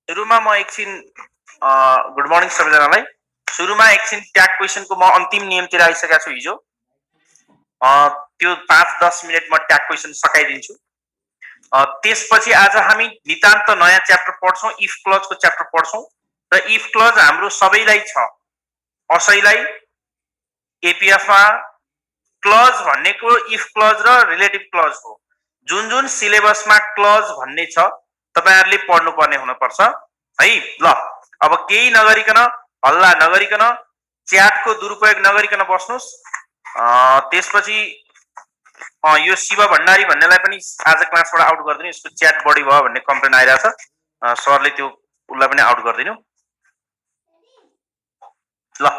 सुरुमा म एकछिन गुड मर्निङ सबैजनालाई। सुरुमा एकछिन ट्याग क्वेसनको म अन्तिम नियमतिर आइसकेको छु। हिजो त्यो 5-10 मिनट म ट्याग क्वेसन सकाइदिन्छु। त्यसपछि आज हामी नितान्त नयाँ च्याप्टर पढ्छौँ, इफ क्लजको च्याप्टर पढ्छौँ। र इफ क्लज हाम्रो सबैलाई छ, असैलाई एपीएफमा। क्लज भन्नेको इफ क्लज र रिलेटिभ क्लज हो। जुन जुन सिलेबसमा क्लज भन्ने छ तपाईहरुले पढ्नुपर्ने हुनपर्छ है। ल अब केही नगरिकन, हल्ला नगरिकन, च्याटको दुरुपयोग नगरिकन बस्नुस्। त्यसपछि यो शिव भण्डारी भन्नेलाई पनि आज क्लासबाट आउट गरिदिनु। यसको च्याट बढी भयो भन्ने कम्प्लेन आइरहेछ। सरले त्यो उसलाई पनि आउट गरिदिनु ल।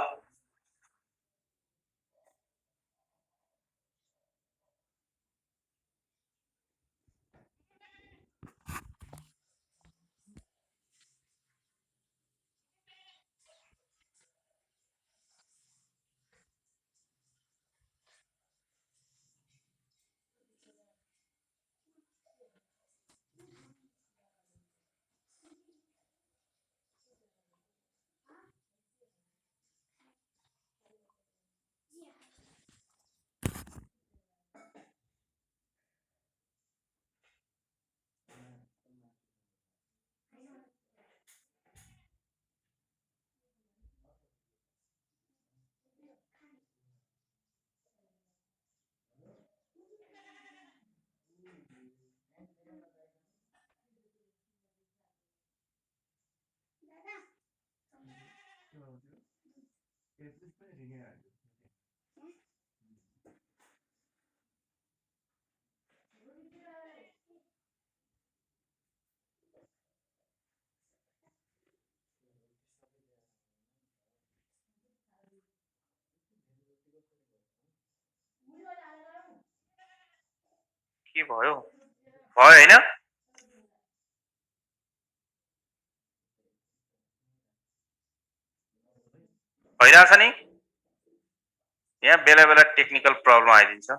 के भयो? भयो हैन? भइरहेछ नि? यहाँ बेला बेला टेक्निकल प्रब्लम आइदिन्छ।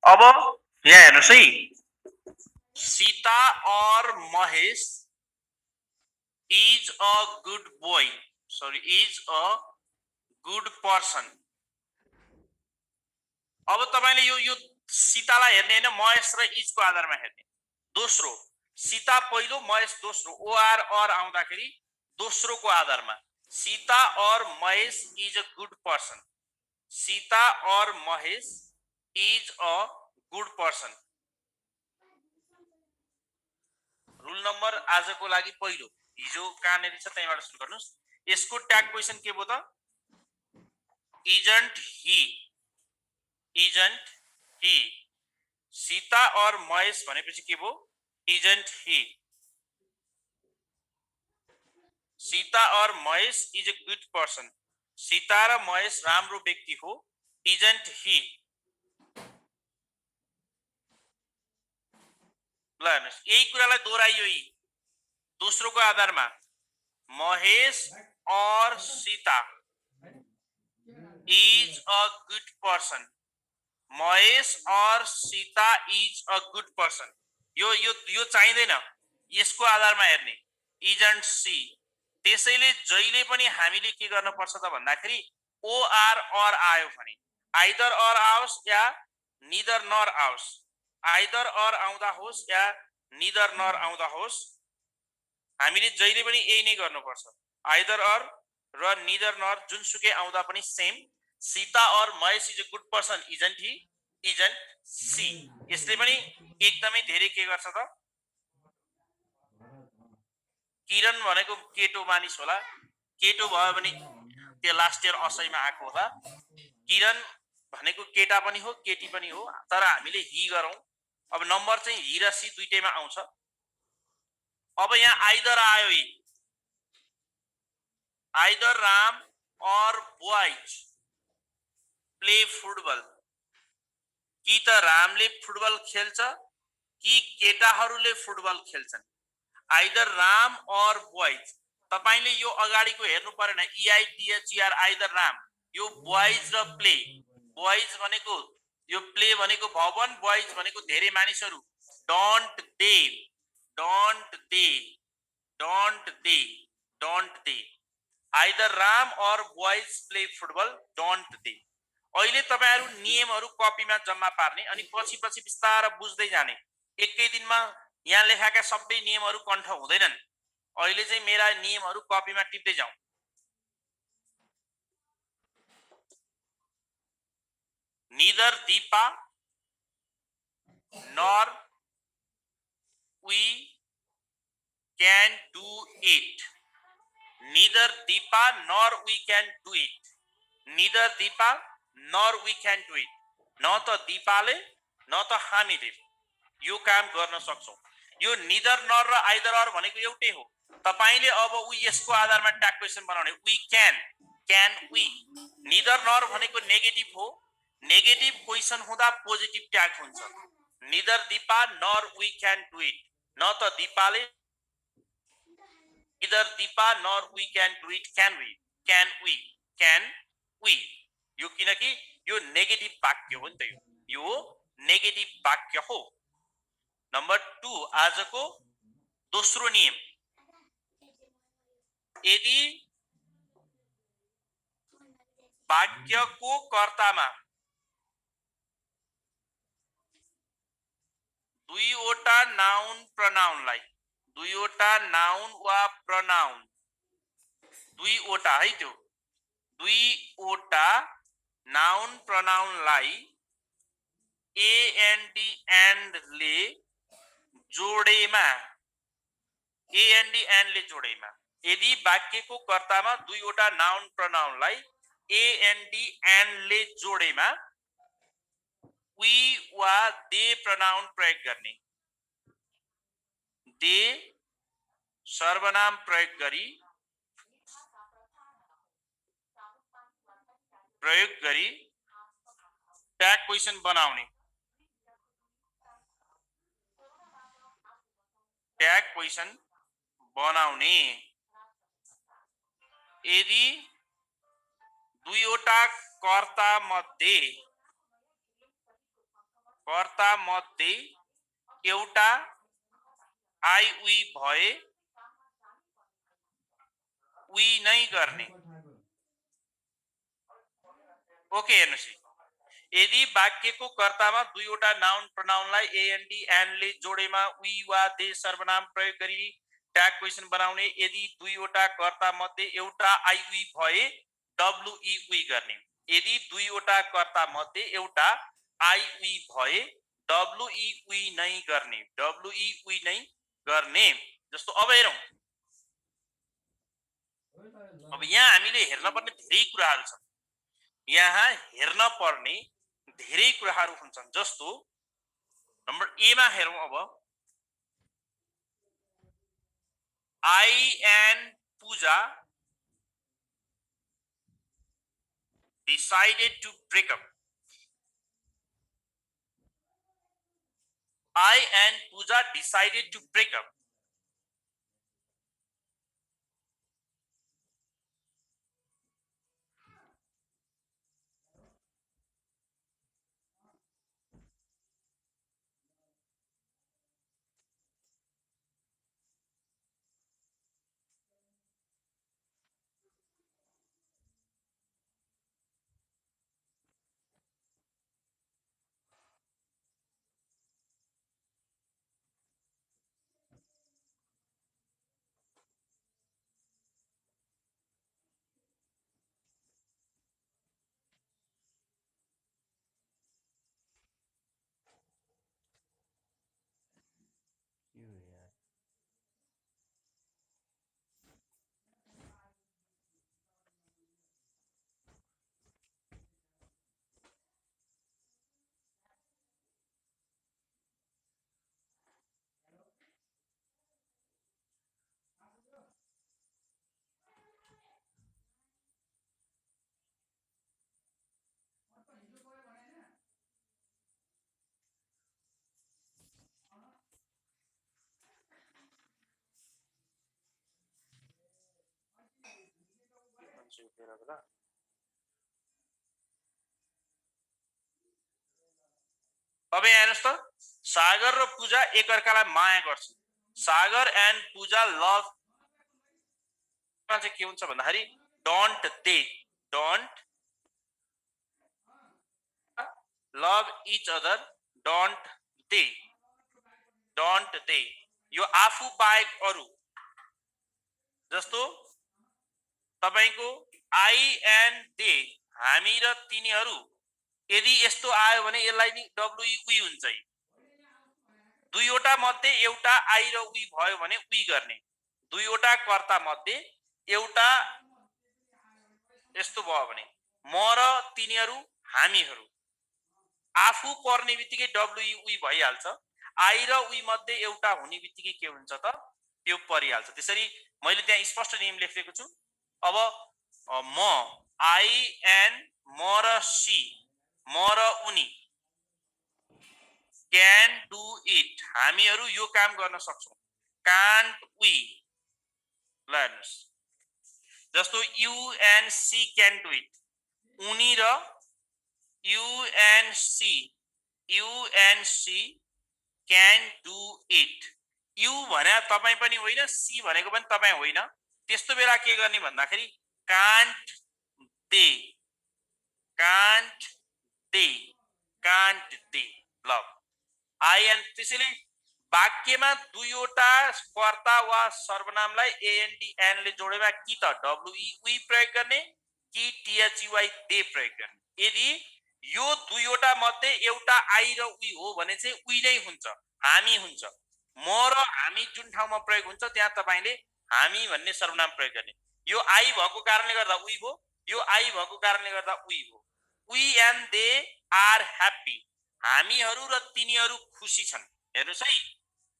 अब यहाँ हेर्नुस् है, सीता और Mahesh is a good boy, sorry is a good person. अब तपाईले यो सीतालाई हेर्ने हैन, महेश र इजको आधारमा हेर्ने। दोस्रो सीता पहिलो, महेश दोस्रो, ओआर और आउँदाखेरि दोस्रोको आधारमा सीता और Mahesh is a good person. Sita और Mahesh is a good person. Rule number आजको लागि पहिलो, हिजो कहाँनेरि छ त्यहीबाट सुरु गर्नुस्। यसको ट्याग क्वेशन के भयो त? इजन्ट ही, इजन्ट ही। सीता और महेश भनेपछि के भयो? इजन्ट ही। सीता और Mahesh is a good person. Sita र महेश राम्रो व्यक्ति हो, इजन्ट ही। ल हेर्नुस्, यही कुरालाई दोहोऱ्याइयो यी दोस्रोको आधारमा। महेश और Sita is a good person. Mahesh और Sita is a good person. यो चाहिँदैन, यसको आधारमा हेर्ने, इजन्ट सी। त्यसैले जहिले पनि हामीले के गर्न पर्छ त भन्दाखेरि ओआर और आयो भने आइदर और आओस् या निदर नर आओस्, आइदर और आउँदा होस् या निदर नर आउँदा होस्, हामीले जहिले पनि यही नै गर्नुपर्छ। आइदर और र निदर नर जुनसुकै आउँदा पनि सेम। सीता और Mahesh is a good person, isn't he, isn't she. यसले पनि एकदमै धेरै के गर्छ त? किरण भनेको केटो मानिस होला, केटो भयो भने त्यो लास्ट इयर असैमा आएको होला। किरण भनेको केटा पनि हो केटी पनि हो, तर हामीले ही गरौँ। अब नम्बर चाहिँ ही र सी दुईटैमा आउँछ। अब यहाँ आइदर आयो यी आइदर राम और बोइज प्ले फुटबल कि त रामले फुटबल खेल्छ कि केटाहरूले फुटबल खेल्छन् आइदर राम और बोइज तपाईले यो अगाडिको हेर्नु परेन EITHER आइदर राम यो बोइज र प्ले बोइज भनेको यो प्ले भनेको भवन बोइज भनेको धेरै मानिसहरू don't they don't they don't they don't they either Ram और boys play football don't they अहिले तपाईहरु नियमहरु कपीमा जम्मा पार्ने अनि पछि पछि बिस्तारै बुझ्दै जाने एकै दिनमा यहाँ लेखाका सबै नियमहरु कण्ठ हुँदैनन् अहिले चाहिँ मेरा नियमहरु कपीमा टिप्दै जाउँ neither Deepa nor we can do it neither Deepa nor we can do it neither Deepa nor we can do it न त दीपाले न त हामीले यो काम गर्न सक्छौं यो neither nor र either or भनेको एउटै हो तपाईले अब यसको आधारमा ट्याग क्वेशन बनाउने we can we neither nor भनेको नेगेटिभ हो नेगेटिभ क्वेशन हुँदा पोजिटिभ ट्याग हुन्छ neither Deepa nor we can do it न त दीपाले neither Deepa nor we can do it can we यो किनकि यो नेगेटिभ वाक्य हो नि त यो नेगेटिभ वाक्य हो नम्बर 2 आजको दोस्रो नियम यदि वाक्यको कर्तामा दुईवटा नाउन प्रनाउनलाई दुईवटा नाउन वा प्रनाउन दुईवटा है त्यो दुईवटा नाउन प्रनाउनलाई and ले जोडेमा and ले जोडेमा यदि वाक्यको कर्तामा दुईवटा नाउन प्रनाउनलाई and ले जोडेमा we वा they प्रनाउन प्रयोग गर्ने they सर्वनाम प्रयोग गरी ट्याग क्वेशन बनाउने ट्याग क्वेशन बनाउने यदि दुईवटा कर्ता मध्ये एउटा आई उई भए उई नै गर्ने ओके हेर्नुस् यदि वाक्यको कर्तामा दुईवटा नाउन प्रनाउनलाई and ले जोडेमा we वा they सर्वनाम प्रयोग गरी ट्याग क्वेशन बनाउने यदि दुईवटा कर्ता मध्ये एउटा आई उई भए we we गर्ने यदि दुईवटा कर्ता मध्ये एउटा आई उई भए we नै गर्ने जस्तो अब हेरौं अब यहाँ हामीले हेर्न पर्ने धेरै कुराहरू छन् यहाँ हेर्न पर्ने धेरै कुराहरू हुन्छन् जस्तो नम्बर ए मा हेरौं अब I and Pooja decided to break up I and Pooja decided to break up अब यहाँ हेर्नुस् त सागर र पूजा एकअर्कालाई माया गर्छन् सागर एन्ड पूजा लभ चाहिँ के हुन्छ भन्दाखेरि don't love each other don't they यो आफू बाहेक अरू जस्तो तपाईको आई एन्ड दे हामी र तिनीहरू यदि यस्तो आयो भने यसलाई नि डब्ल्युई हुन्छ दुईवटा मध्ये एउटा आई र उई भयो भने उई गर्ने दुईवटा कर्ता मध्ये एउटा यस्तो भयो भने म र तिनीहरू हामीहरू आफू पर्ने बित्तिकै डब्ल्युई भइहाल्छ आई र उई मध्ये एउटा हुने बित्तिकै के हुन्छ त त्यो परिहाल्छ त्यसरी मैले त्यहाँ स्पष्ट नियम लेखेको छु अब म आई एन्ड म र सी म र उनी क्यान डु इट हामीहरू यो काम गर्न सक्छौं कान्ट वी लर्न्स जस्तो you and she can do it उनी र you and she can do it you भने तपाई पनि होइन सी भनेको पनि तपाई होइन त्यस्तो बेला के गर्ने भन्दाखेरि कान्ट दे ल आई एन्ड त्यसैले वाक्यमा दुईवटा कर्ता वा सर्वनामलाई एएनडी एन ले जोडेमा कि त डब्ल्युई प्रयोग गर्ने कि टीएचयुआई दे प्रयोग गर्ने यदि यो दुईवटा मध्ये एउटा आई र उई हो भने चाहिँ उई नै हुन्छ हामी हुन्छ म र हामी जुन ठाउँमा प्रयोग हुन्छ त्यहाँ तपाईले हामी भन्ने सर्वनाम प्रयोग गर्ने यो आई भएको कारणले गर्दा उई भो यो आई भएको कारणले गर्दा उई भो we and they are happy हामीहरू र तिनीहरू खुसी छन् हेर्नुस् है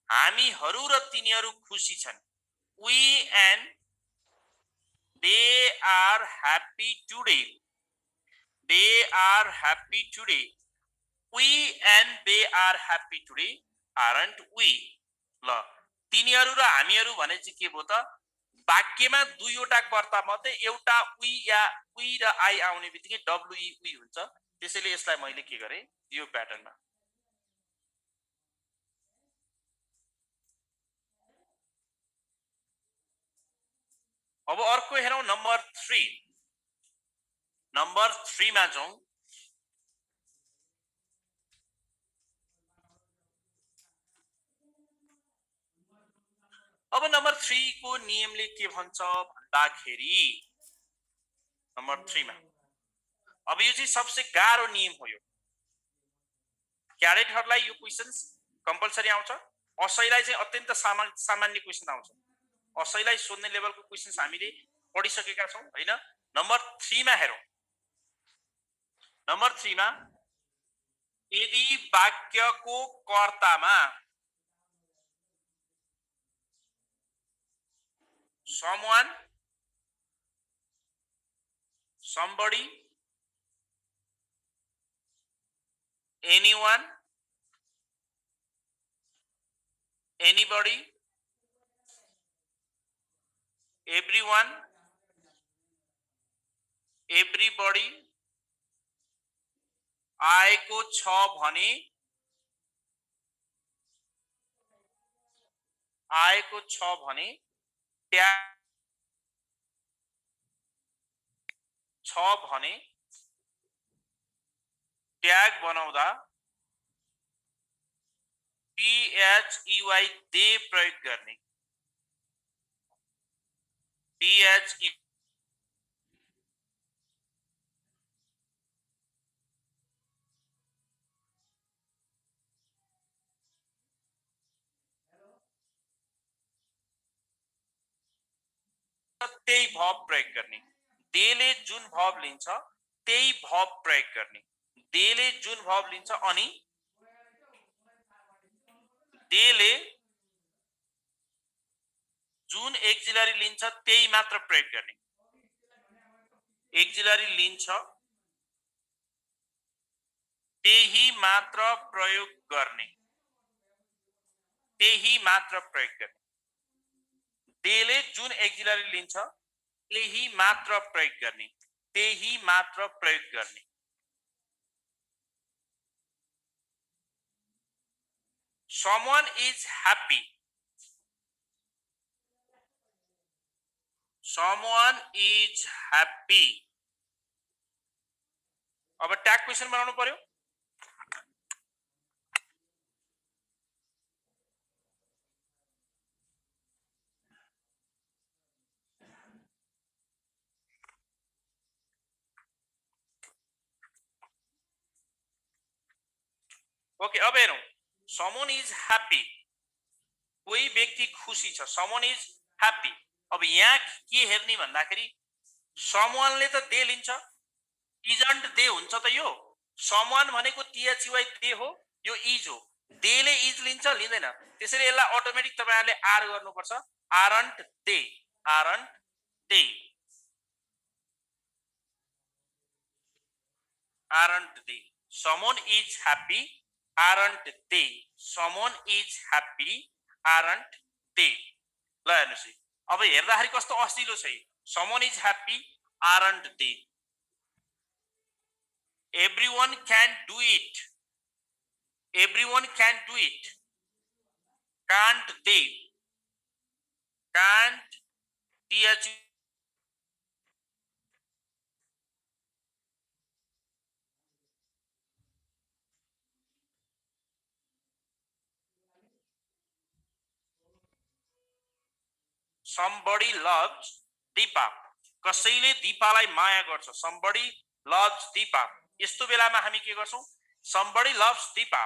हामीहरू र तिनीहरू खुसी छन् we and they are happy today we and they are happy today aren't we ल तिनीहरू र हामीहरू भने चाहिँ के भयो त वाक्यमा दुईवटा कर्ता मध्ये एउटा वी या वी र आई आउने बित्तिकै डब्ल्युई वी हुन्छ त्यसैले यसलाई मैले के गरे यो प्याटर्नमा अब अर्को हेरौं नम्बर 3 मा जाउँ अब नम्बर 3 को नियमले के भन्छ भन्दाखेरि नम्बर 3 मा अब यो चाहिँ सबसे गाह्रो नियम हो यो क्याडेटहरुलाई यो क्वेशन्स कम्पलसरी आउँछ असैलाई चाहिँ अत्यन्त सामान्य क्वेशन आउँछ असैलाई सोध्ने लेभलको क्वेशन्स हामीले पढिसकेका छौं हैन नम्बर 3 मा हेरौं नम्बर 3 मा यदि वाक्यको कर्तामा someone somebody anyone anybody everyone everybody आएको छ भने ट्याग बनाउँदा THEY दे प्रयोग गर्ने THE त्यही भब प्रयोग गर्ने देले जुन भब लिन्छ त्यही भब प्रयोग गर्ने देले जुन भब लिन्छ अनि देले जुन एक्जिलरी लिन्छ त्यही मात्र प्रयोग गर्ने एक्जिलरी लिन्छ त्यही मात्र प्रयोग गर्ने देले जुन एक्जिलरी लिन्छ त्यही मात्र प्रयोग गर्ने, त्यही मात्र प्रयोग गर्ने। Someone is happy. Someone is happy. अब ट्याग क्वेशन बनाउनु पर्यो। ओके, अब हेरौं। someone is happy, कोही व्यक्ति खुसी छ, someone is happy। अब यहाँ के हेर्ने भन्दाखेरि someone ले त दे लिन्छ, isn't दे हुन्छ त यो। someone भनेको THY दे हो, यो इज हो। देले इज लिन्छ लिँदैन, त्यसैले यसलाई अटोमेटिक तपाईहरुले आर गर्नुपर्छ। aren't they, aren't they, aren't they। someone is happy, aren't they, someone is happy, aren't they। ल हेर्नुस्, अब हेर्दाखेरि कस्तो असिलो छ। someone is happy, aren't they। everyone can do it, everyone can do it, can't they, can't TH somebody loves Deepa, कसैले दीपालाई माया गर्छ। somebody loves Deepa, यस्तो बेलामा हामी के गर्छौं? somebody loves Deepa,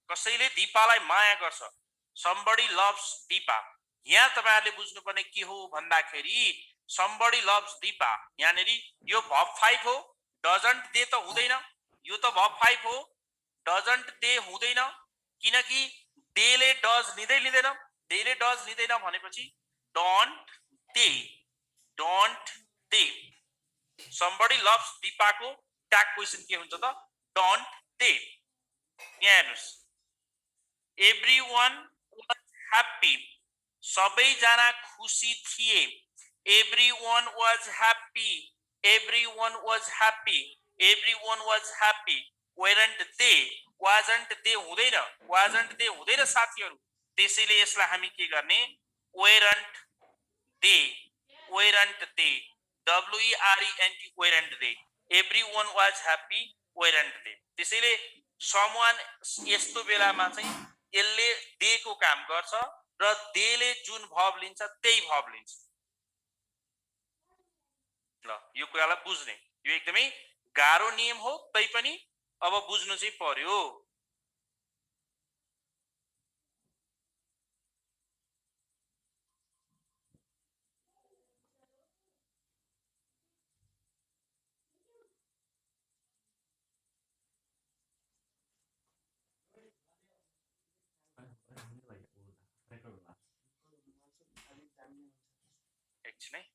कसैले दीपालाई माया गर्छ। somebody loves Deepa। यहाँ तपाईहरुले बुझ्नुपर्ने के हो भन्दाखेरि somebody loves Deepa यानेरि यो verb 5 हो, doesn't they त हुँदैन, यो त verb 5 हो, doesn't they हुँदैन, किनकि they ले does लिँदै लिँदैन, they ले does लिँदैन भनेपछि don't they, don't they। somebody loves Deepa को ट्याग क्वेशन के हुन्छ त? don't they। यहाँ हेर्नुस्, everyone was happy, सबैजना खुसी थिए। everyone was happy, everyone was happy, everyone was happy, weren't they, wasn't they हुँदैन, wasn't they हुँदैन साथीहरु। त्यसैले यसलाई हामी के गर्ने? weren't they, weren't they, WERENT, weren't they। everyone was happy, weren't they। त्यसैले someone यस्तो बेलामा चाहिँ यसले दे को काम गर्छ र देले जुन भर्ब लिन्छ त्यही भर्ब लिन्छ। ल यो कुरालाई बुझ्ने, यो एकदमै गाह्रो नियम हो, तैपनि अब बुझ्नु चाहिँ पर्यो। एकछिन है।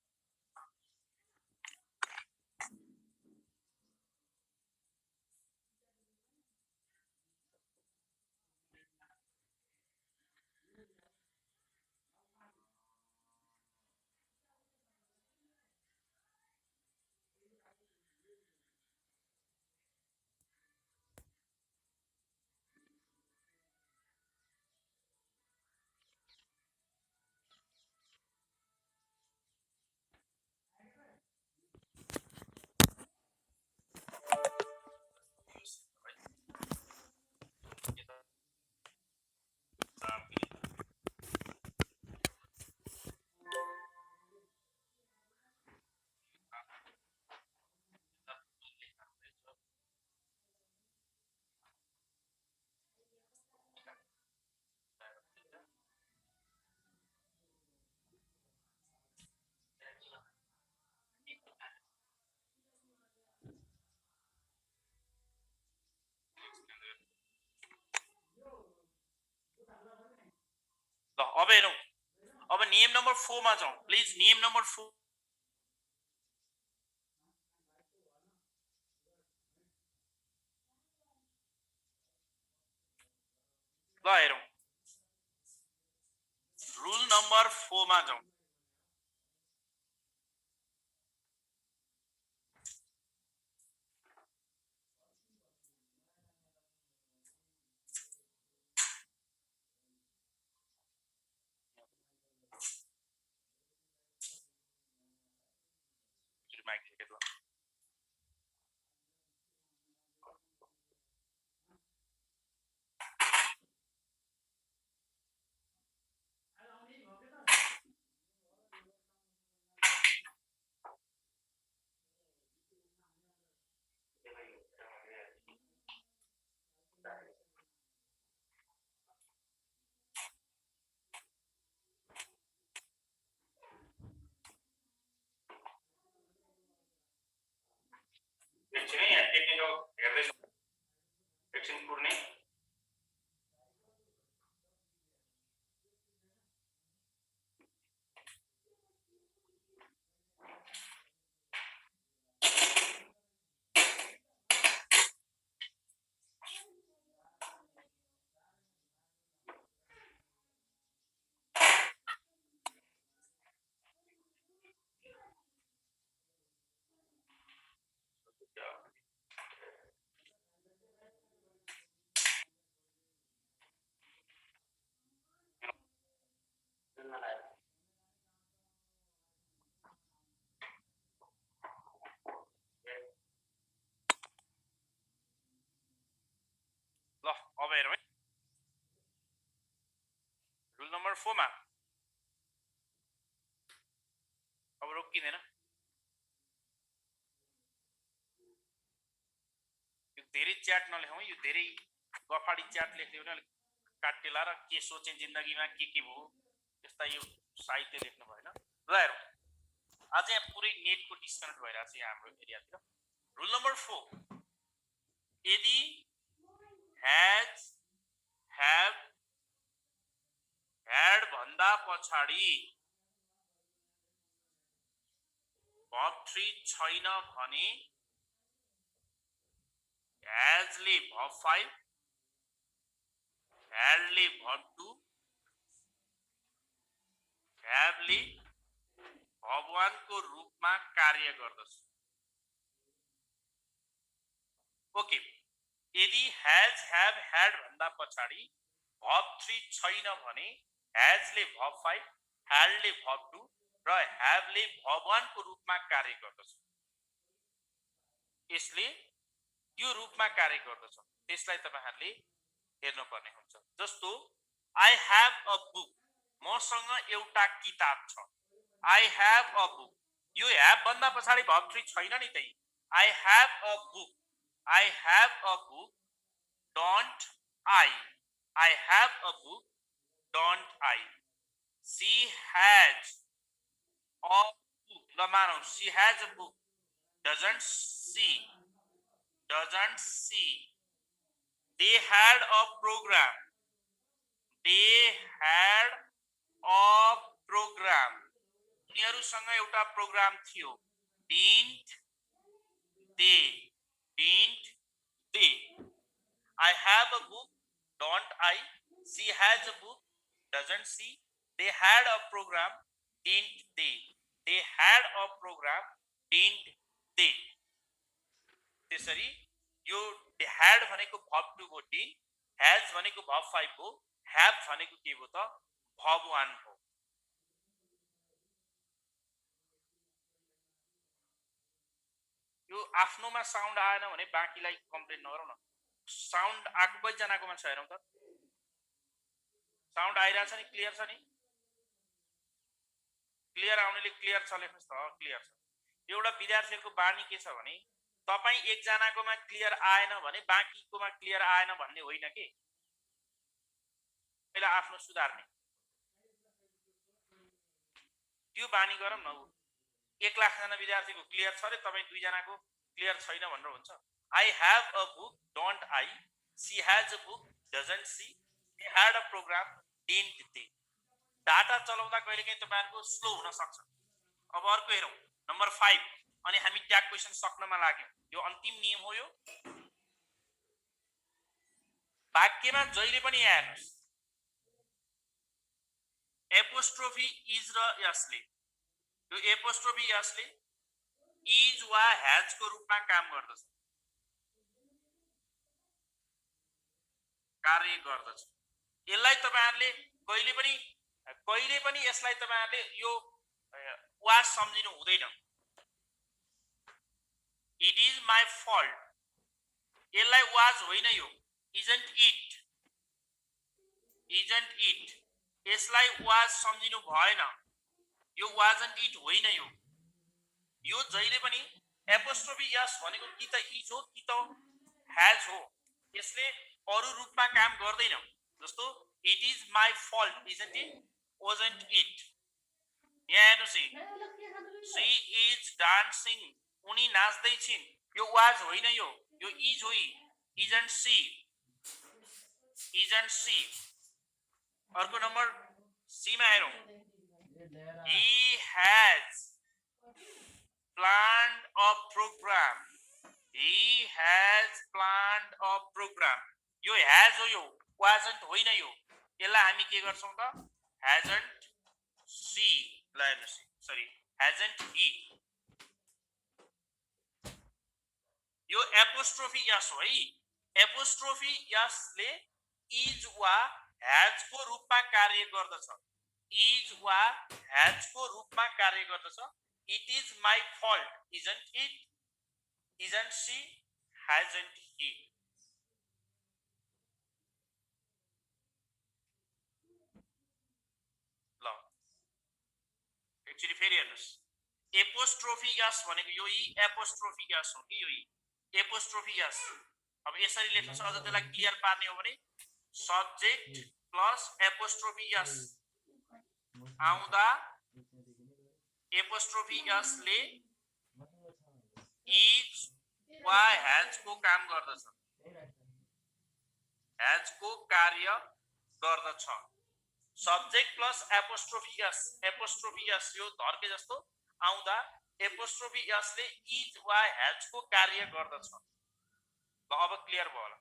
ल अब हेरौं, अब नियम नम्बर 4 मा जाउँ। प्लिज नियम नम्बर 4। ल हेरौं, रुल नम्बर 4 मा जाउँ। दिमाग खेलेको एकछिन है यहाँ टेक्निकल हेर्दैछु एकछिन कुर्ने ल अब हेरौँ है रुल नम्बर 4 मा अब रोकिँदैन यो धेरै च्याट नलेखौँ यो धेरै गफाडी च्याट लेख्यो भने अलिक काटेला र के सोचे जिन्दगीमा के भयो त्यस्ता यो साहित्य लेख्नु भएन ल हेरौँ आज यहाँ पुरै नेटको डिस्कनेक्ट भइरहेको छ यहाँ हाम्रो एरियातिर रुल नम्बर 4 यदि हैज have had भन्दा पछाडी verb 3 छैन भने has ले verb 5 had ले verb 2 have ले verb 1 को रूपमा कार्य गर्दछ ओके यदि has have had भन्दा पछाडी verb 3 छैन भने has ले verb 5 had ले verb 2 र have ले verb 1 को रूपमा कार्य गर्दछ यसले यो रूपमा कार्य गर्दछ त्यसलाई तपाईहरुले हेर्नु पर्ने हुन्छ जस्तो I have a book मसँग एउटा किताब छ I have a book यो have भन्दा पछाडी verb 3 छैन नि तै I have a book don't I have a book don't I she has a book ल मानौ she has a book doesn't she they had a program उनीहरुसँग एउटा programme थियो didn't they I have a book don't I she has a book doesn't she they had a program didn't they had a program didn't they त्यसरी यो had भनेको verb 2 हो did has भनेको verb 5 हो have भनेको के हो त verb 1 हो यो आफ्नोमा साउन्ड आएन भने बाँकीलाई कम्प्लेन नगरौ न साउन्ड आको कति जनाकोमा छ हेरौं त साउन्ड आइरा छ नि क्लियर छ नि क्लियर आउनेले क्लियर छ लेख्नुस् त क्लियर छ एउटा विद्यार्थीहरुको बानी के छ भने तपाई एक जनाकोमा क्लियर आएन भने बाँकीकोमा क्लियर आएन भन्ने होइन के पहिला आफ्नो सुधार्ने त्यो बानी गरौँ न 1 लाख जना विद्यार्थीको क्लियर छ रे तपाई दुई जनाको क्लियर छैन भनेर हुन्छ I have a book don't I she has a book doesn't she they had a program didn't they data चलाउँदा कहिलेकाहीँ तपाईहरुको स्लो हुन सक्छ अब अर्को हेरौं नम्बर 5 अनि हामी ट्याग क्वेशन सक्नमा लाग्यौं यो अन्तिम नियम हो यो वाक्यमा जहिले पनि हेर्नुस् एपोस्ट्रोफी इज र यसले यो एपोस्ट्रोफी यसले इज वा हैज को रूपमा काम गर्दछ कार्य गर्दछ यसलाई तपाईहरुले कहिले पनि यसलाई तपाईहरुले यो वा सम्झिनु हुँदैन इट इज माई फल्ट, यसलाई वाज होइन यो, इजन्ट इट, इजन्ट इट, यसलाई वाज सम्झिनु भएन, यो वाजन्ट इट होइन, यो जहिले पनि एपोस्ट्रोफी यस भनेको कि त इज हो कि त हैज हो, यसले अरु रूपमा काम गर्दैन। जस्तो it is my fault, isn't it, wasn't it. यहाँ हेर्नुस्, सी इज डान्सिङ, उनी नाच्दै छिन्, यो वाज होइन, यो इज हो, इजन्ट सी, इजन्ट सी। अर्को नम्बर सी मा हेरौं, he has planned a program, he has planned a program, यो has हो, यो wasn't होइन, यसलाई हामी के गर्छौं त hasn't she, ल हेर्नुस्, सरी hasn't he, यो एपोस्ट्रोफी यस हो है। एपोस्ट्रोफी यसले इज वा हैज को रूपमा कार्य गर्दछ, इज वा हैज को रूपमा कार्य गर्दछ। It is my fault, isn't it, isn't she, hasn't he. ल एक्चुअली फेरि हेर्नुस्, एपोस्ट्रोफी यस भनेको यो एपोस्ट्रोफी यस हो कि यो एपोस्ट्रोफी यस। अब यसरी लेख्नु छ, अझ त्यसलाई क्लियर पार्ने हो भने सब्जेक्ट प्लस एपोस्ट्रोफी यस आउँदा एपोस्ट्रोफी यसले इज वा हैज को काम गर्दछ, हैज को कार्य गर्दछ। सब्जेक्ट प्लस एपोस्ट्रोफी यस यो धर्के जस्तो आउँदा एपोस्ट्रोफी यसले इज वा हैज को कार्य गर्दछ। ल अब क्लियर भयो होला।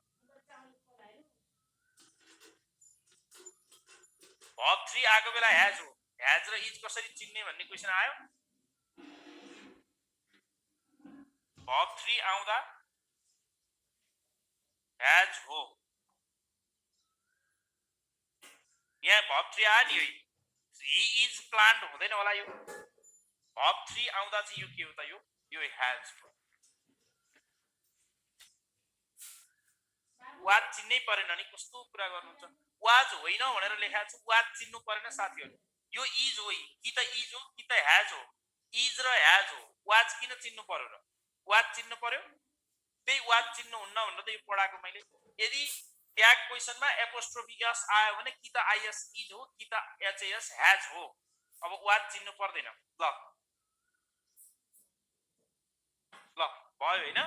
भर्ब 3 आएको बेला हैज हो, हैज र इज कसरी चिन्ने भन्ने क्वेशन आयो। भर्ब 3 आउँदा हैज हो, यहाँ भर्ब 3 आयो नि, ही इज प्लान्ड हुँदैन होला, यो भर्ब 3 आउँदा चाहिँ यो के हो त, यो हैज हो। वाज चिन्नै परेन नि, कस्तो कुरा गर्नुहुन्छ। वाज होइन भनेर लेखाएको छ, वाज चिन्नु परेन साथीहरु। यो इज हो कि त इज हो कि त हैज हो, इज र हैज हो, वाज किन चिन्नु पर्यो र, वाज चिन्नु पर्यो, त्यही वाज चिन्नु हुन्न भनेर त यो पढाएको मैले। यदि ट्याग क्वेशनमा एपोस्ट्रोफी यस आयो भने कि त आइएस इज हो कि त एचएस हैज हो, अब वाज चिन्नु पर्दैन। ल ल भयो हैन।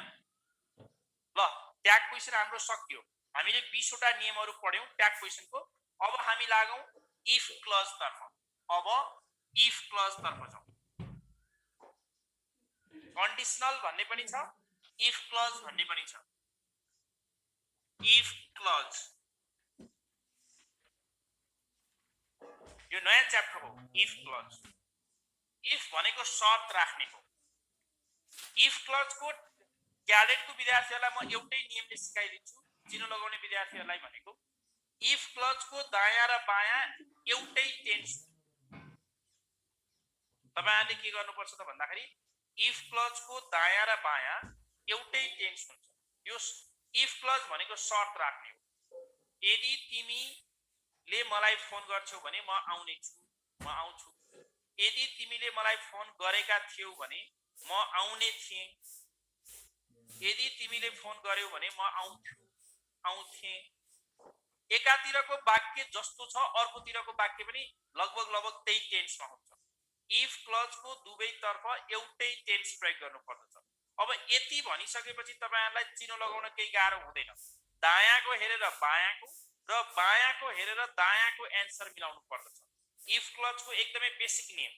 ल ट्याग क्वेशन हाम्रो सक्यो। हामीले 20 वटा नियमहरु पढ्यौं ट्याग क्वेशनको। अब हामी लागौं इफ क्लज तर्फ। अब इफ क्लज तर्फ जाउँ। कन्डिसनल भन्ने पनि छ, इफ क्लज भन्ने पनि छ। इफ क्लज यो नयाँ च्याप्टर हो। इफ क्लज, इफ भनेको शर्त राख्ने हो। इफ क्लज को क्याडेट को विद्यार्थीहरुलाई म एउटै नियमले सिकाइदिन्छु। चिनो लगाउने विद्यार्थीहरुलाई भनेको इफ क्लज को दायाँ र बायाँ एउटै टेन्स। तपाईहरुले के गर्नुपर्छ त भन्दाखेरि इफ क्लज को दायाँ र बायाँ एउटै टेन्स हुन्छ। यो इफ क्लज भनेको शर्त राख्ने हो। यदि तिमीले मलाई फोन गर्छौ भने म आउने छु, म आउँछु। यदि तिमीले मलाई फोन गरेका थियौ भने म आउने थिए। यदि तिमीले फोन गर्यौ भने म आउँथे। एकातिरको वाक्य जस्तो छ अर्कोतिरको वाक्य पनि लगभग त्यही टेन्समा हुन्छ। इफ क्लज को दुवैतर्फ एउटै टेन्स प्रयोग गर्नु पर्दछ। अब यति भनिसकेपछि तपाईहरुलाई चिनो लगाउन केही गाह्रो हुँदैन। दायाँको हेरेर बायाँको र बायाँको हेरेर दायाँको एन्सर मिलाउनु पर्दछ। इफ क्लज को एकदमै बेसिक नियम।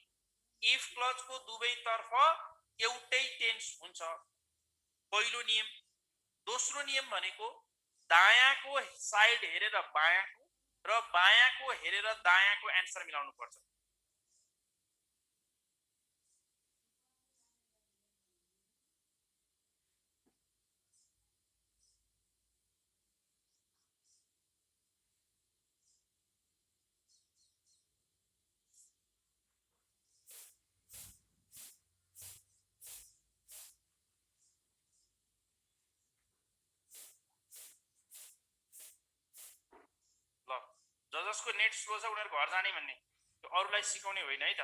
इफ क्लज को दुवैतर्फ एउटै टेन्स हुन्छ, पहिलो नियम। दोस्रो नियम भनेको दायाँको साइड हेरेर बायाँको र बायाँको हेरेर दायाँको एन्सर मिलाउनु पर्छ। कसको नेट स्लो छ उनीहरु घर जाने भन्ने त्यो अरूलाई सिकाउने होइन है त।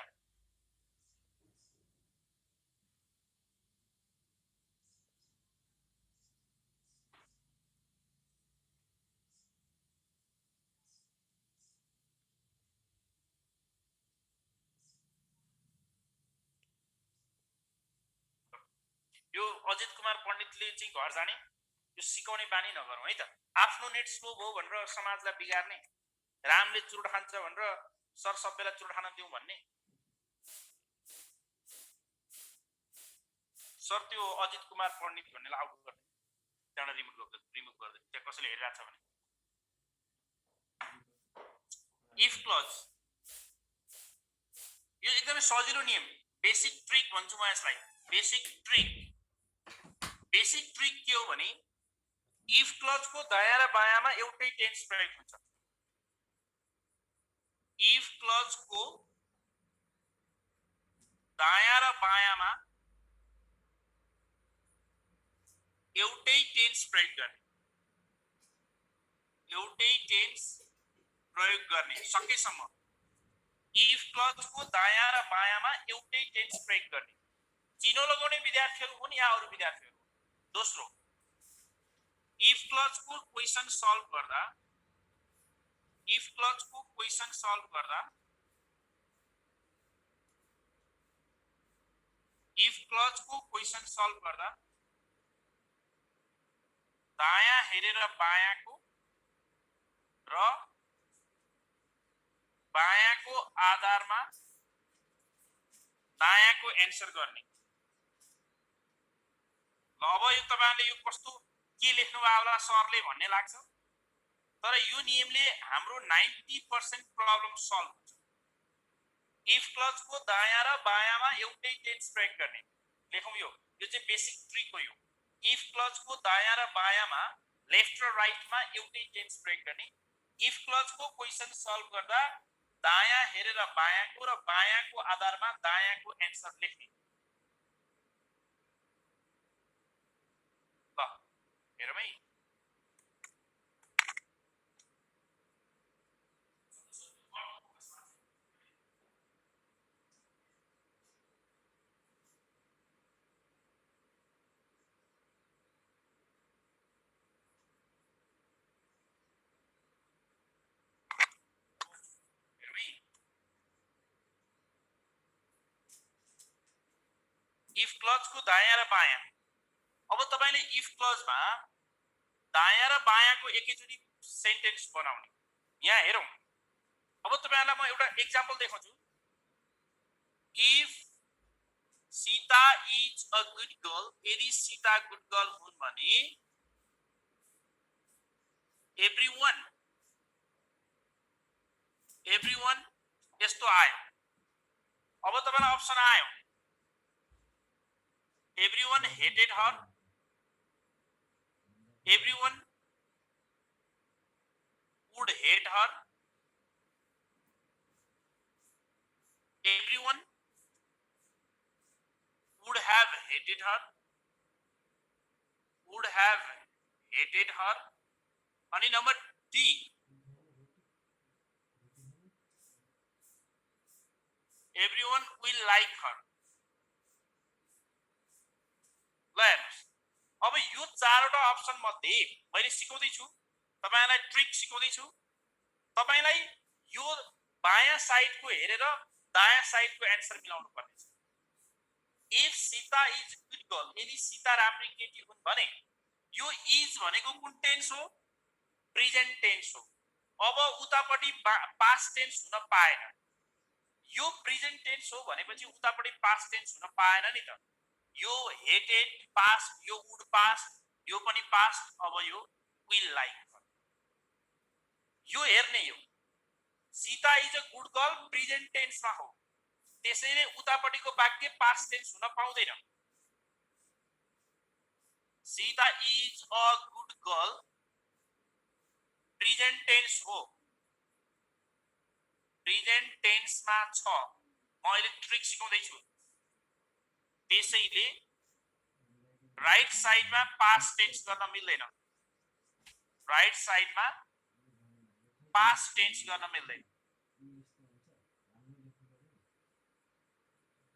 यो अजित कुमार पण्डितले चाहिँ घर जाने यो सिकाउने बानी नगरौँ है त। आफ्नो नेट स्लो भयो भनेर समाजलाई बिगार्ने, रामले चुरोट खान्छ भनेर सर सभ्यलाई चुरोट खान दिउँ भन्ने। सर त्यो अजित कुमार पण्डित भन्नेलाई आउट गर्दै त्यहाँबाट रिमुभ गर्दै त्यहाँ कसैले हेरिरहेको छ भने। इफ क्लज यो एकदमै सजिलो नियम, बेसिक ट्रिक भन्छु म यसलाई। बेसिक ट्रिक के हो भने इफ क्लज को दायाँ र बायाँमा एउटै टेन्स प्रयोग हुन्छ। इफ क्लज को दायाँ र बायाँमा एउटै टेन्स प्रयोग गर्ने, सकेसम्म इफ क्लज को दायाँ र बायाँमा एउटै टेन्स प्रयोग गर्ने। चिनो लगाउने विद्यार्थीहरु हुन् या अरु विद्यार्थीहरु। दोस्रो, इफ क्लज को क्वेशन सल्भ गर्दा दायाँ हेरेर बायाँको र बायाँको आधारमा दायाँको एन्सर गर्ने। ल अब यो तपाईहरुले यो कस्तो के लेख्नु भयो होला सरले भन्ने लाग्छ, तर यो नियमले हाम्रो 90% प्रब्लम सल्भ हुन्छ। इफ क्लज को दायाँ र बायाँमा एउटै टेन्स प्रयोग गर्ने। लेखौं यो चाहिँ बेसिक ट्रिक हो। यो इफ क्लज को दायाँ र बायाँमा लेफ्ट र राइटमा एउटै टेन्स प्रयोग गर्ने। इफ क्लज को क्वेशन सल्भ गर्दा दायाँ हेरेर बायाँको र बायाँको आधारमा दायाँको एन्सर लेख्ने। ल हेरौँ है। इफ क्लज को दायाँ र बायाँ। अब तपाईले इफ क्लजमा दायाँ र बायाँको एकैचोटी सेन्टेन्स बनाउने। यहाँ हेरौं। अब तपाईहरुलाई म एउटा एक्जाम्पल देखाउँछु। If Sita is a good girl, यदि सीता गुड गर्ल हुन् भने एभ्रीवन यस्तो आयो। अब तपाईलाई अप्सन आयो, everyone hated her, everyone would hate her, everyone would have hated her, अनि number D everyone will like her। ल हेर्नुस्, अब यो चारवटा अप्सन मध्ये मैले सिकाउँदै छु तपाईलाई, ट्रिक सिकाउँदै छु तपाईलाई। यो बायाँ साइडको हेरेर दायाँ साइडको एन्सर मिलाउनु पर्ने छ। If Sita is good girl, यदि सीता राम्री केटी हुन् भने यो इज भनेको कुन टेन्स हो? प्रेजेन्ट टेन्स हो। अब उतापटि पास्ट टेन्स हुन पाएन। यो प्रेजेन्ट टेन्स हो भनेपछि उतापटि पास्ट टेन्स हुन पाएन नि त। यो हेटेड पास्ट, यो वुड पास्ट, यो पनि पास्ट। अब यो विल लाइक, यो हेर्ने। यो Sita is a good girl present टेन्समा हो, त्यसैले उतापटिको वाक्य पास्ट टेन्स हुन पाउँदैन। Sita is a good girl present tense हो, प्रेजेन्ट टेन्समा छ। म अहिले ट्रिक सिकाउँदै छु। त्यसैले राइट साइडमा पास्ट टेन्स गर्न मिल्दैन। राइट साइडमा पास्ट टेन्स गर्न मिल्दैन।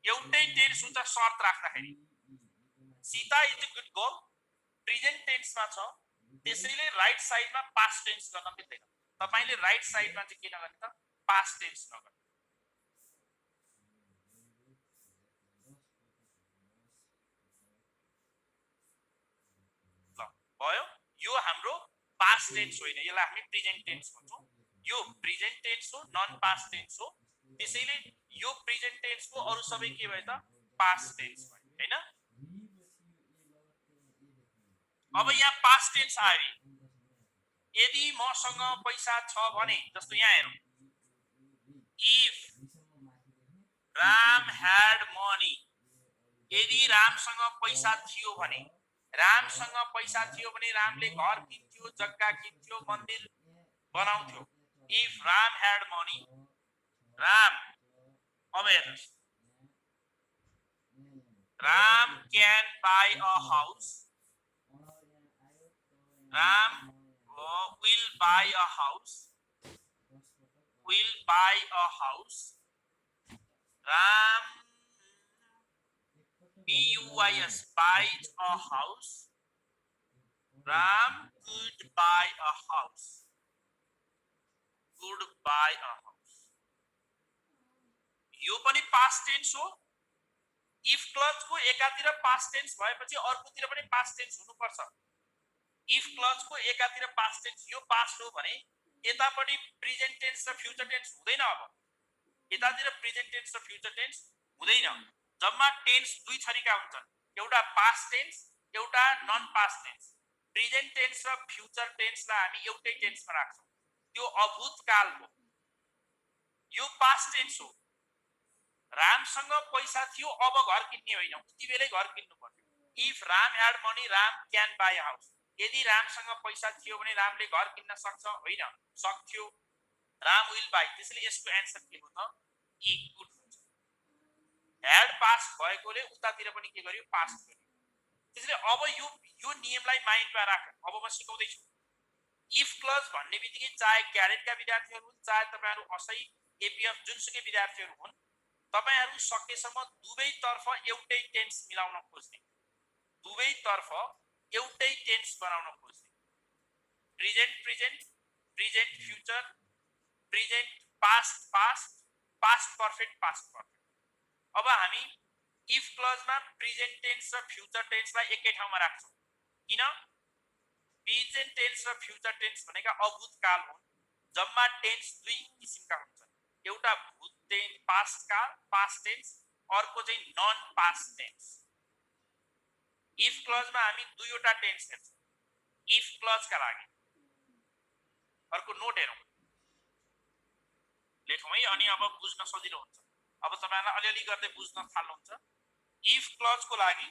एउटै टेन्स हुन्छ शर्त राख्दाखेरि। Sita is a good girl present टेन्समा छ, त्यसैले राइट साइडमा पास्ट टेन्स गर्न मिल्दैन। तपाईले राइट साइडमा चाहिँ के नगर्नु त पास्ट टेन्स नगर्नु। ल भयो, यो हाम्रो पास्ट टेन्स होइन, यसलाई हामी प्रेजेन्ट टेन्स भन्छौँ। यो प्रेजेन्ट टेन्स हो, नन पास्ट टेन्स हो, त्यसैले यो प्रेजेन्ट टेन्सको अरु सबै के भयो त पास्ट टेन्स भयो, हैन? अब यहाँ पास्ट टेन्स आयो, यदि मसँग पैसा छ भने, जस्तो यहाँ हेरौँ, इफ राम ह्याड मनी, यदि रामसँग पैसा थियो भने, रामसँग पैसा थियो भने रामले घर किन्थ्यो, जग्गा किन्थ्यो, मन्दिर बनाउँथ्यो। If Ram had money, Ram, अब हेर्नुस्, Ram can by a house, Ram will buy a house, will buy a house. Ram buys buys a house. Ram could buy a house. Could buy a house. यो पनि past tense हो। if clause को एकातिर past tense भएपछि अर्कोतिर पनि past tense हुनुपर्छ। if clause को एकातिर past tense यो past हो भने यतापटि present tense र future tense हुँदैन। अब यतातिर present tense र future tense हुँदैन। जम्मा tense दुई थरीका हुन्छन्, एउटा past tense, एउटा non past tense। present tense र future tense लाई हामी एउटै tense मा राख्छौं, त्यो अभूतकालको। यो past tense हो। रामसँग पैसा थियो, अब घर किन्ने होइन, उति बेलै घर किन्नु पर्यो। if Ram had money, Ram can buy a house. यदि रामसँग पैसा थियो भने रामले घर किन्न सक्छ, होइन, सक्थ्यो। राम will buy, त्यसैले यसको आन्सर के हो त ए गुड हुन्छ। ह्याड पास्ट भएकोले उतातिर पनि के गर्यो पास्ट गर्यो। त्यसैले अब यो नियमलाई माइन्डमा राख। अब म सिकाउँदै छु। इफ क्लज भन्ने बित्तिकै चाहे क्याडेटका विद्यार्थीहरू हुन्, चाहे तपाईहरु असै एपीएफ जुनसुकै विद्यार्थीहरू हुन्, तपाईहरु सकेसम्म दुवैतर्फ एउटै टेन्स मिलाउन खोज्ने, दुवैतर्फ एउटै टेन्स बनाउन खोज्ने। Present present, present future, present past past, past perfect past perfect. अब हामी इफ क्लजमा प्रेजेन्ट टेन्स र फ्युचर टेन्सलाई एकै ठाउँमा राख्छौं। किन? प्रेजेन्ट टेन्स र फ्युचर टेन्स भनेका अभूतकाल हुन्। जम्मा टेन्स दुई किसिमका हुन्छन्, एउटा भूत टेन्स पास्ट काल पास्ट टेन्स, अर्को चाहिँ नन पास्ट टेन्स। इफ क्लजमा हामी दुईवटा टेन्स हेर्छौं इफ क्लजका लागि। अर्को नोट हेरौं, लेखौं है, अनि अब बुझ्न सजिलो हुन्छ। अब तपाईहरुलाई अलिअलि गर्दै बुझ्न थाल्नुहुन्छ। इफ क्लजको लागि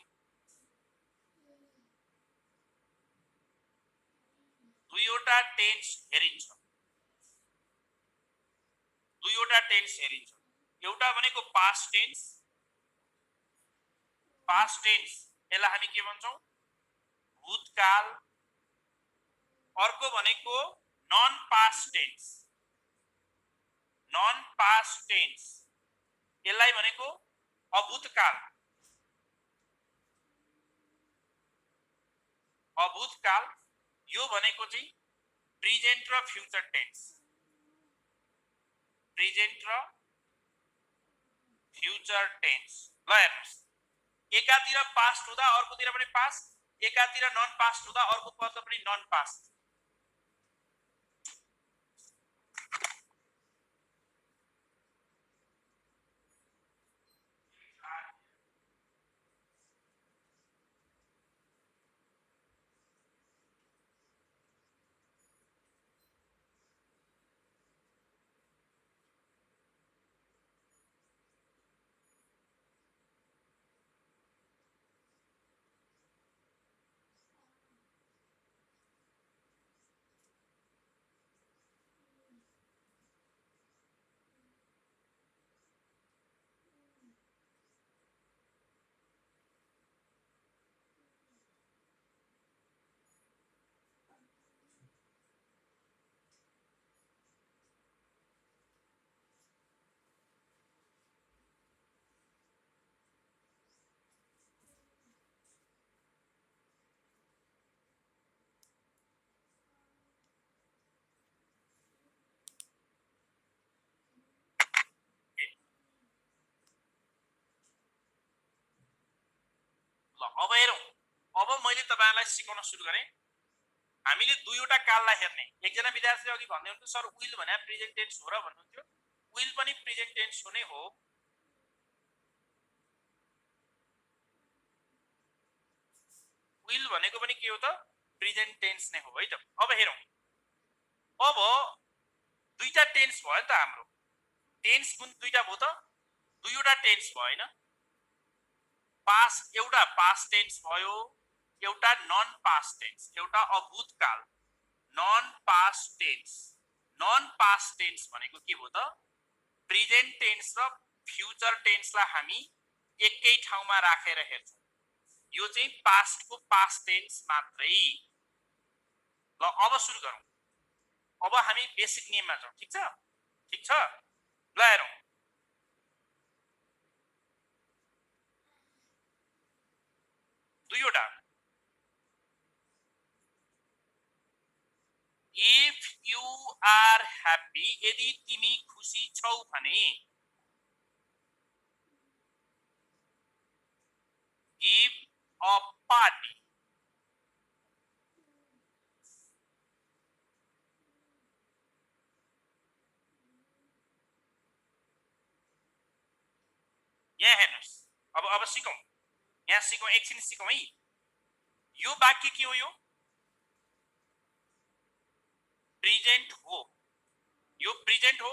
दुईवटा टेन्स हेरिन्छ, दुईवटा टेन्स हेरिन्छ। एउटा भनेको पास्ट टेन्स, पास्ट टेन्स यसलाई हामी के भन्छौं भूतकाल। अर्को भनेको non past tense, non past tense यसलाई भनेको अभूतकाल। अभूतकाल यो भनेको चाहिँ प्रेजेन्ट र फ्युचर टेन्स, प्रेजेन्ट र फ्युचर टेन्स। ल हेर्नुस्, एकातिर पास्ट हुँदा अर्कोतिर पनि पास्ट, एकातिर नन पास्ट हुँदा अर्कोतिर पनि नन पास्ट। ल अब हेरौं, अब मैले तपाईहरुलाई सिकाउन सुरु गरे। हामीले दुईवटा काललाई हेर्ने। एकजना विद्यार्थीले अघि भन्दै हुनुहुन्थ्यो सर विल भने प्रेजेन्ट टेन्स हो र भन्नुहुन्थ्यो। विल पनि प्रेजेन्ट टेन्स हुने हो। विल भनेको पनि के हो त? प्रेजेन्ट टेन्स नै हो है त। अब हेरौं, अब दुईटा टेन्स भयो नि त हाम्रो। टेन्स कुन दुईटा भयो त? दुईवटा टेन्स भयो हैन? पास्ट, एउटा पास्ट टेन्स भयो, एउटा नन पास्ट टेन्स, एउटा अभूतकाल। Non past tense, non past tense भनेको के हो त? प्रेजेन्ट टेन्स र फ्युचर टेन्सलाई हामी एकै ठाउँमा राखेर हेर्छौं। यो चाहिँ पास्ट को पास्ट टेन्स मात्रै। ल अब सुरु गरौं। अब हामी बेसिक नियममा जाउँ, ठीक छ? ठीक छ? ल हेरौं, दुईवटा। इफ यू आर ह्याप्पी, यदि तिमी खुशी छौ भने, गिभ अ पार्टी। यहाँ हेर्नुस्, अब सिकौं। यहाँ सिकौं, एकछिन सिकौं है। यो वाक्य के हो? यो प्रेजेन्ट हो। यो प्रेजेन्ट हो।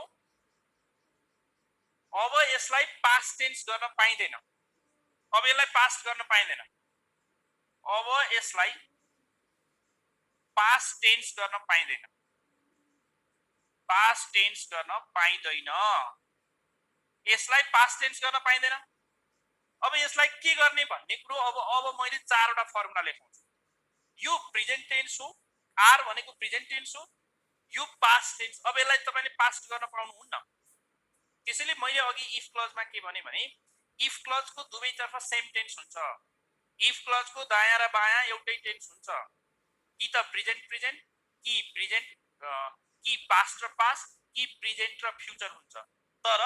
अब यसलाई पास्ट टेन्स गर्न पाइँदैन। अब यसलाई पास्ट गर्न पाइँदैन। अब यसलाई पास्ट टेन्स गर्न पाइँदैन। पास्ट टेन्स गर्न पाइँदैन। यसलाई पास्ट टेन्स गर्न पाइँदैन। अब यसलाई के गर्ने भन्ने कुरो अब मैले चारवटा फर्मुला लेखाउँछु। यो प्रेजेन्ट टेन्स हो, आर भनेको प्रेजेन्ट टेन्स हो, यो पास्ट टेन्स। अब यसलाई तपाईले पास्ट गर्न पाउनुहुन्न। त्यसैले मैले अघि इफ क्लजमा के भने इफ क्लजको दुवैतर्फ सेम टेन्स हुन्छ। इफ क्लजको दायाँ र बायाँ एउटै टेन्स हुन्छ। कि त प्रेजेन्ट प्रेजेन्ट, कि प्रेजेन्ट कि पास्ट र पास्ट, कि प्रेजेन्ट र फ्युचर हुन्छ। तर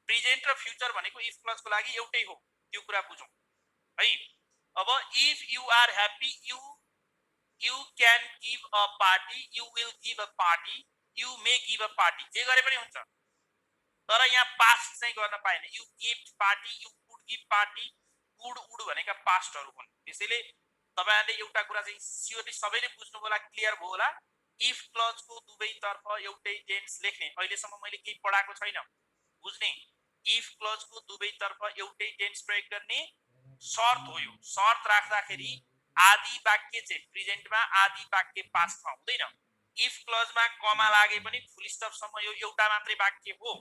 प्रेजेन्ट र फ्युचर भनेको इफ क्लजको लागि एउटै हो। त्यो कुरा बुझौं है। अब if you are happy, you can give a party, you will give a party, you may give a party, जे गरे पनि हुन्छ। तर यहाँ पास्ट चाहिँ गर्न पाएन। You give party, you could give party, could उड भनेका पास्टहरु हुन्। त्यसैले तपाईहरुले एउटा कुरा चाहिँ स्योरली सबैले बुझ्नु होला, क्लियर भयो होला। इफ क्लजको दुवैतर्फ एउटै टेन्स लेख्ने। अहिलेसम्म मैले केही पढाएको छैन, बुझ्ने। इफ क्लजको दुवैतर्फ एउटै टेन्स प्रयोग गर्ने शर्त हो। यो शर्त राख्दाखेरि आदि वाक्य चाहिँ प्रेजेन्टमा, आदि वाक्य पास्टमा हुँदैन। इफ क्लजमा कमा लागे पनि फुल स्टप सम्म यो एउटा मात्रै वाक्य हो।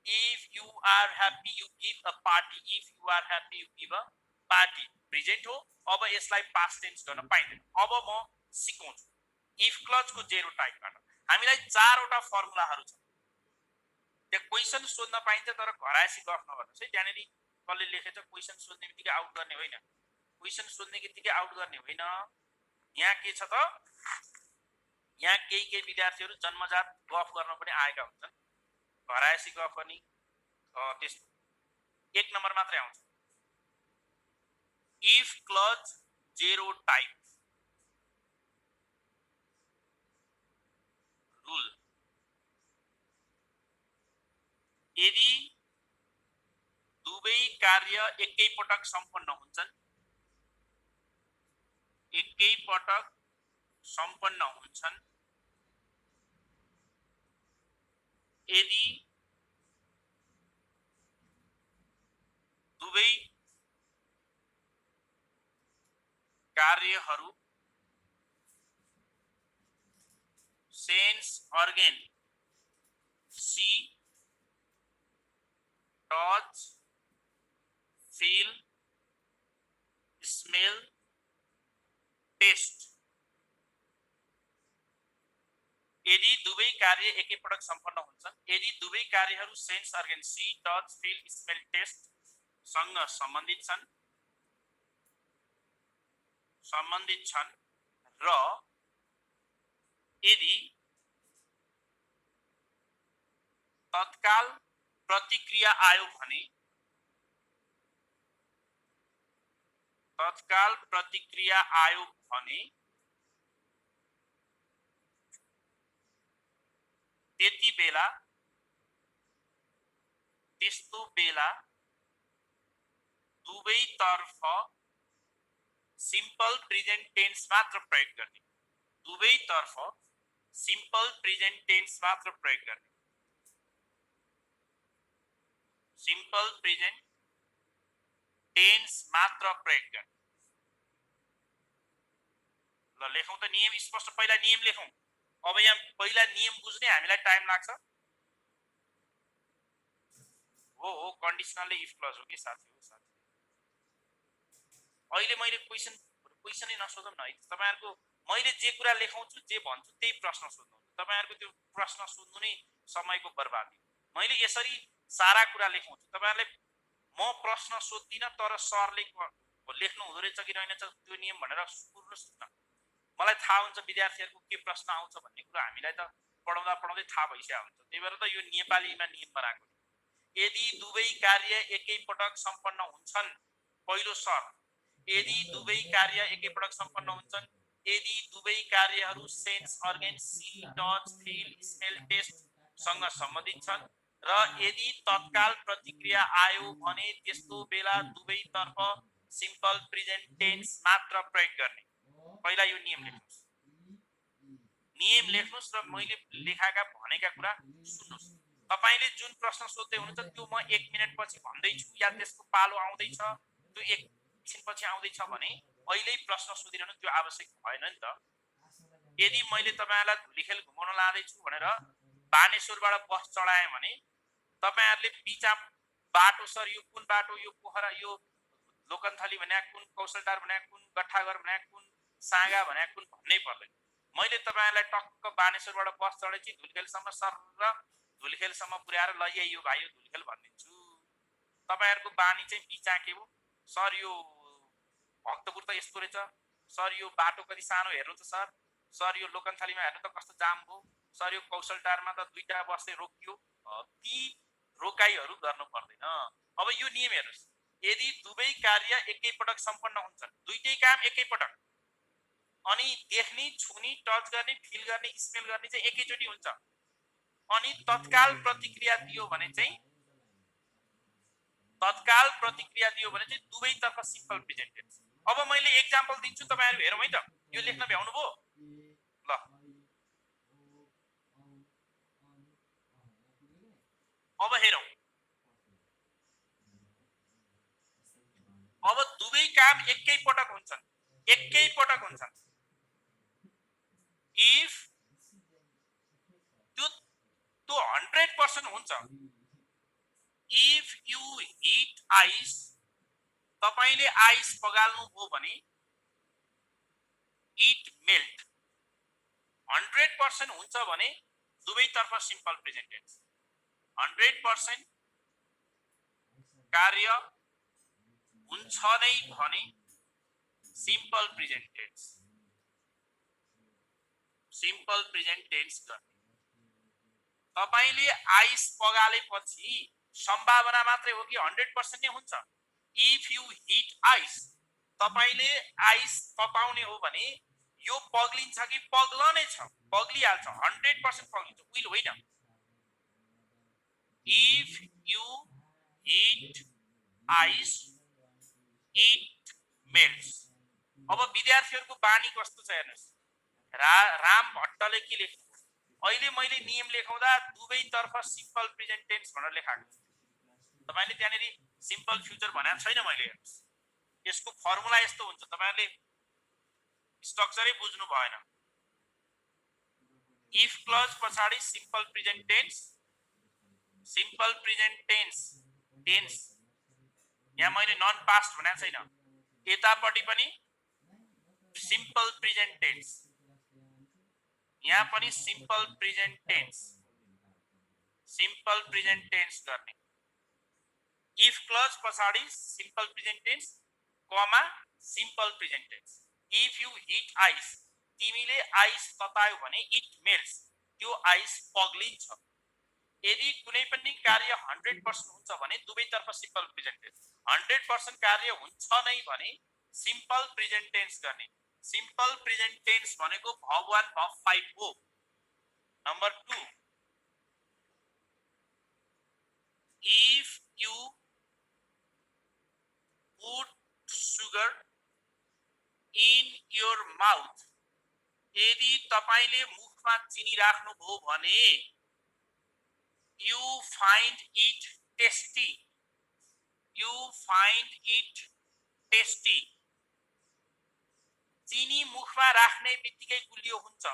If you are happy, you give a party. If you are happy, you give a party. Present हो। अब यसलाई पास्ट टेन्स गर्न पाइँदैन। अब म सिकाउँछु इफ क्लजको जेरो टाइपबाट। हामीलाई चारवटा फर्मुलाहरू छ। त्यो क्वेशन सोध्न पाइन्छ, तर घरायसी गफ नगर्नुस् है। त्यहाँनेरि कसले लेखेछ क्वेशन सोध्ने बित्तिकै आउट गर्ने होइन। क्वेशन सोध्ने बित्तिकै आउट गर्ने होइन। यहाँ के छ त, यहाँ केही विद्यार्थीहरू जन्मजात गफ गर्न पनि आएका हुन्छन्। घरायसी गफ पनि त्यस्तो एक नम्बर मात्रै आउँछ। If clause zero type rule, यदि दुवै कार्य एकै पटक सम्पन्न हुन्छन्, एकै पटक सम्पन्न हुन्छन्, यदि दुवै कार्यहरू sense organ see, touch, feel, smell, taste, यदि दुवै कार्य एकै पटक सम्पन्न हुन्छन्, यदि दुवै कार्यहरू sense organ see, touch, feel, smell, taste सँग सम्बन्धित छन् र यदि तत्काल प्रतिक्रिया आयो भने तत्काल प्रतिक्रिया आयो भने त्यति बेला त्यस्तो बेला दुवैतर्फ सिम्पल प्रेजेन्ट टेन्स मात्र प्रयोग गर्ने दुवैतर्फ सिम्पल प्रेजेन्ट टेन्स मात्र प्रयोग गर्ने सिम्पल प्रेजेन्ट टेन्स मात्र प्रयोग गर्ने ल लेखौं त नियम स्पष्ट पहिला नियम लेखौं अब यहाँ पहिला नियम बुझ्ने हामीलाई टाइम लाग्छ हो कन्डिसनलले इफ क्लज हो के साथी हो साथी अहिले मैले क्वेशनै नसोधौं न है तपाईहरुको मैले जे कुरा लेखाउँछु जे भन्छु त्यही प्रश्न सोध्नु तपाईहरुको त्यो प्रश्न सोध्नु नै समयको बर्बादी मैले यसरी सारा कुरा लेखाउँछु तपाईहरुले म प्रश्न सोध्दिन तर सरले लेख्नु हुँदो रहेछ कि रहेनछ त्यो नियम भनेर सुर्नुहोस् न मलाई थाहा हुन्छ विद्यार्थीहरुको के प्रश्न आउँछ भन्ने कुरा हामीलाई त पढाउँदा पढाउँदै थाहा भइसक्यो हुन्छ त्यही भएर त यो नेपालीमा नियम बनाएको यदि दुवै कार्य एकै पटक सम्पन्न हुन्छन् पहिलो शर्त यदि दुवै कार्य एकै पटक सम्पन्न हुन्छन् यदि दुवै कार्यहरू sense organ see touch feel smell taste सँग सम्बन्धित छन् र यदि तत्काल प्रतिक्रिया आयो भने त्यस्तो बेला दुवैतर्फ सिम्पल प्रेजेन्ट टेन्स मात्र प्रयोग गर्ने पहिला यो नियम लेख्नुस् र मैले लेखाका भनेका कुरा सुन्नुस् तपाईले जुन प्रश्न सोध्दै हुनुहुन्छ त्यो म 1 मिनेट पछि भन्दै छु या त्यसको पालो आउँदै छ त्यो 1 एकछिन पछि आउँदै छ भने अहिले प्रश्न सोधिरहनु त्यो आवश्यक भएन नि त यदि मैले तपाईहरुलाई धुलीखेल घुमाउन लाँदै छु भनेर बानेश्वरबाट बस चढाए भने तपाईहरुले पिचा बाटो सर यो कुन बाटो यो पोखरा यो लोकन्थली भन्या कुन कौशलटार भन्या कुन गट्ठागर भन्या कुन सागा भन्या कुन भन्नै पर्दैन मैले तपाईहरुलाई टक्क बानेश्वरबाट बस चढेछि धुलीखेलसम्म सर र धुलीखेलसम्म पुर्याएर ल यो भाइ यो धुलीखेल भनिदिन्छु तपाईहरुको बानी चाहिँ बिचाके हो सर यो भक्तपुर त यस्तो रहेछ सर यो बाटो कति सानो हेर्नु त सर यो लोकन्थलीमा हेर्नु त कस्तो जाम हो सर यो कौशलटारमा त दुईटा बसले रोकियो ती रोकाइहरू गर्नु पर्दैन अब यो नियम हेर्नुस् यदि दुवै कार्य एकै पटक सम्पन्न हुन्छन् दुईटै काम एकै पटक अनि देख्ने छुनी टच गर्ने फिल गर्ने स्मेल गर्ने चाहिँ एकैचोटी हुन्छ अनि तत्काल प्रतिक्रिया दियो भने चाहिँ दुवैतर्फ सिम्पल प्रेजेन्ट टेन्स अब मैले एक्जाम्पल दिन्छु तपाईहरु हेरौँ है त यो लेख्न भ्याउनु भो ल अब हेरौँ अब दुवै काम एकै पटक हुन्छन् इफ त्यो 100% हुन्छ इफ यु हिट आइस तपाईले आइस पगाल्नु हो भने इट मेल्ट 100% हुन्छ भने दुवैतर्फ सिम्पल प्रेजेन्ट टेन्स 100% कार्य हुन्छ नै भने सिम्पल प्रेजेन्ट टेन्स गर्ने तपाईले आइस पगालेपछि सम्भावना मात्रै हो कि 100% नै हुन्छ इफ यु हिट आइस तपाईले आइस तपाउने हो भने यो पग्लिन्छ कि पग्लने छ पग्लिहाल्छ 100% पग्लिन्छ उइल होइन if you hit ice it melts अब विद्यार्थीहरुको बानी कस्तो छ हेर्नुस् राम भट्टले के लेख्नु अहिले मैले नियम लेखाउँदा दुवैतर्फ सिम्पल प्रेजेन्ट टेन्स भनेर लेखाएको तपाईले त्यहाँनेरि सिम्पल फ्युचर भनेको छैन मैले यसको फर्मुला यस्तो हुन्छ तपाईहरुले स्ट्रक्चरै बुझ्नु भएन इफ क्लज पछाडी सिम्पल प्रेजेन्ट टेन्स यहाँ मैले नन पास्ट भनेको छैन यतापटि पनि सिम्पल प्रेजेन्ट टेन्स यहाँ पनि सिम्पल प्रेजेन्ट टेन्स गर्ने इफ क्लज पछाडी simple present tense comma simple present tense if you hit ice तिमीले आइस ततायो भने इट मेल्ट्स त्यो आइस पग्लिन्छ यदि कुनै पनि कार्य 100% हुन्छ भने दुवैतर्फ सिम्पल प्रेजेन्ट टेन्स 100% कार्य हुन्छ नै भने सिम्पल प्रेजेन्ट टेन्स गर्ने सिम्पल प्रेजेन्ट टेन्स भनेको verb 1 verb 5 हो number 2 if you put sugar in your mouth यदि तपाईले मुखमा चिनी राख्नु भो भने you find it tasty चिनी मुखमा राख्ने बित्तिकै गुलियो हुन्छ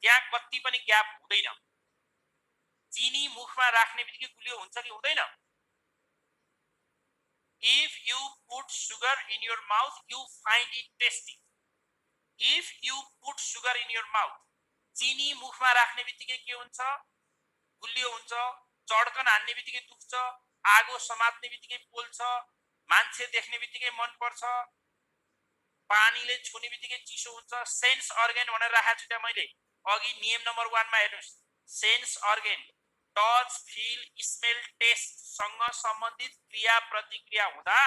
त्यहाँ कति पनि ग्याप हुँदैन चिनी मुखमा राख्ने बित्तिकै गुलियो हुन्छ कि हुँदैन if you put sugar in your mouth you find it tasty if you put sugar in your mouth चिनी मुखमा राख्ने बित्तिकै के हुन्छ गुलियो हुन्छ चड्कन हान्ने बित्तिकै दुख्छ आगो समात्ने बित्तिकै पोल्छ मान्छे देख्ने बित्तिकै मन पर्छ पानीले छुने बित्तिकै चिसो हुन्छ सेन्स अर्गन भनेर राखेको छु त्यहाँ मैले अघि नियम नम्बर 1 मा हेर्नुस् sense organ touch feel smell taste सँग सम्बन्धित क्रिया प्रतिक्रिया हुँदा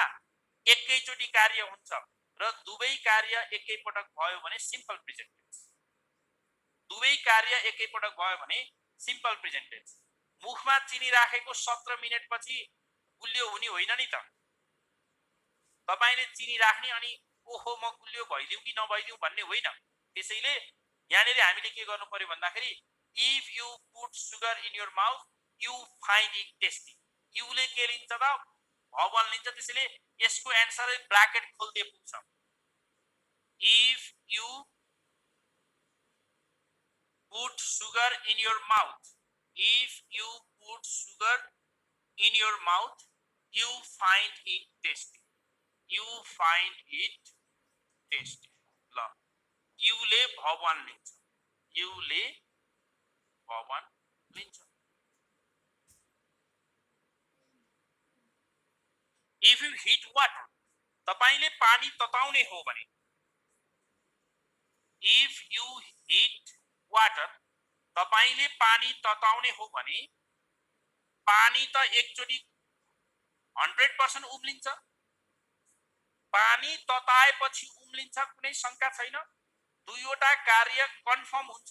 एकैचोटी कार्य हुन्छ र दुवै कार्य एकैपटक भयो भने सिम्पल प्रेजेन्ट टेन्स दुवै कार्य एकैपटक भयो भने सिम्पल प्रेजेन्ट टेन्स मुखमा चिनी राखेको 17 मिनेट पछि गुलियो हुने होइन नि त तपाईले चिनी राख्ने अनि ओहो म गुलियो भइदिउ कि नभइदिउ भन्ने होइन त्यसैले यहाँनेरि हामीले के गर्नु पर्यो भन्दाखेरि if you put sugar in your mouth you find it tasty you ले के लिन्छ त भवन लिन्छ त्यसैले यसको एन्सर ब्र्याकेट खोल्दै पुग्छ if you put sugar in your mouth if you put sugar in your mouth you find it tasty you find it tasty ल you ले भवन लिन्छ you ले भवन लिन्छ if you heat water तपाईले पानी तताउने हो भने if you heat water तपाईले पानी तताउने हो भने पानी त एकचोटी 100% उम्लिन्छ पानी तताएपछि उम्लिन्छ कुनै शंका छैन दुईवटा कार्य कन्फर्म हुन्छ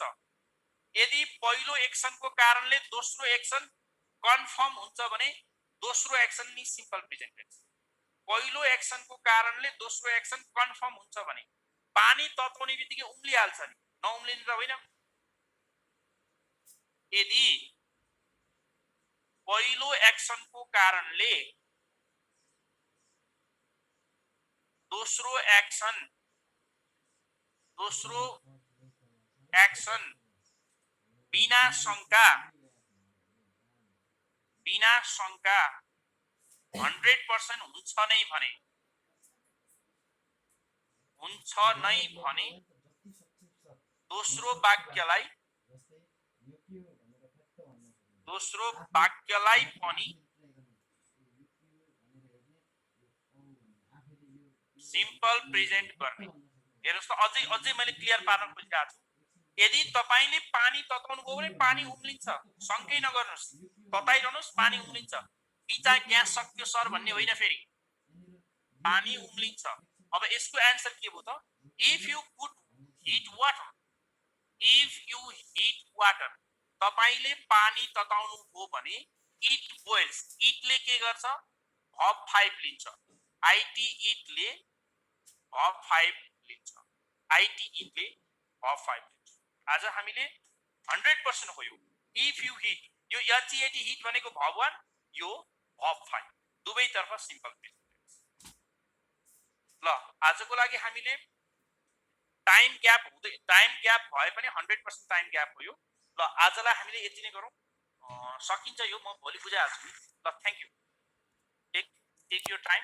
यदि पहिलो एक्सनको कारणले दोस्रो एक्सन कन्फर्म हुन्छ भने दोस्रो एक्सन नि सिम्पल प्रेजेन्ट टेन्स पहिलो एक्सनको कारणले दोस्रो एक्सन कन्फर्म हुन्छ भने पानी तताउने बित्तिकै उम्लिहाल्छ नि नउम्लिने त होइन यदि पहिलो एक्सनको कारणले दोस्रो एक्सन बिना शंका 100% हुन्छ नै भने दोस्रो वाक्यलाई पनि सिम्पल प्रेजेन्ट गर्ने हेर्नुस् त अझै मैले क्लियर पार्न खोजिरहेको छु यदि तपाईले पानी तताउनु भयो भने पानी उम्लिन्छ शंकै नगर्नुस् तताइरहनुस् पानी उम्लिन्छ बिचा ग्यास सक्यो सर भन्ने होइन फेरि पानी उम्लिन्छ अब यसको आन्सर के भयो त if you put heat water तपाईले पानी तताउनु हो भने it boils it ले के गर्छ verb 5 लिन्छ it it ले verb 5 लिन्छ it it ले verb 5 लिन्छ आज हामीले 100% हो यो if you heat यो HEAT heat भनेको verb 1 यो verb 5 दुवै तर्फ सिम्पल प्रेजेन्ट ल आजको लागि हामीले टाइम ग्याप भए पनि 100% टाइम ग्याप हो यो ल आजलाई हामीले यति नै गरौँ सकिन्छ यो म भोलि बुझाइहाल्छु ल thank you take your time